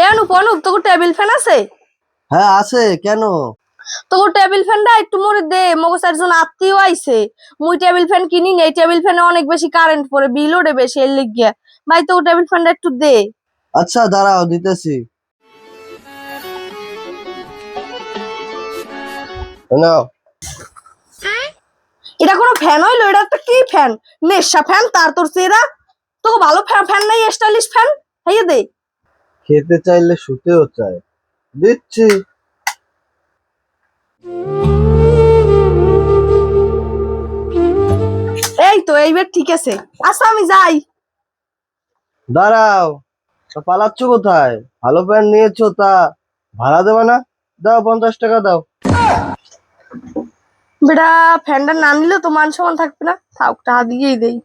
এ অনুপ অনুপ তোর table fan আছে? হ্যাঁ আছে, কেন? তোর টেবিল ফ্যানটা একটু মোরে দে, মগো চারজন আত্মীয় আইছে। মুই টেবিল ফ্যান কিনি নেই, টেবিল ফ্যানে অনেক বেশি কারেন্ট পড়ে, বিল ওঠে বেশি, এর লিগিয়া। ভাই তোর টেবিল ফ্যানটা একটু দে। আচ্ছা দাঁড়াও, দিতেছি। নাও। এটা কোনো ফ্যান হইলো? এটা একটা কি ফ্যান? নেশা ফ্যান তার তোর চেরা। তোকে ভালো ফ্যান ফ্যান নাই, স্টাইলিশ ফ্যান হাইয়ে দে। খেতে চাইলে শুতেও চায়, দিচ্ছি। এই তো এইবার ঠিক আছে। আচ্ছা আমি যাই। দাঁড়াও, তা পালাচ্ছ কোথায়? ভালো প্যান্ট নিয়েছো, তা ভাড়া দেবে না? দাও, 50 টাকা দাও। বেটা ফ্যানটা না নিলে তো মান সম্মান থাকবে না, থাক টাকা দিয়েই দেই।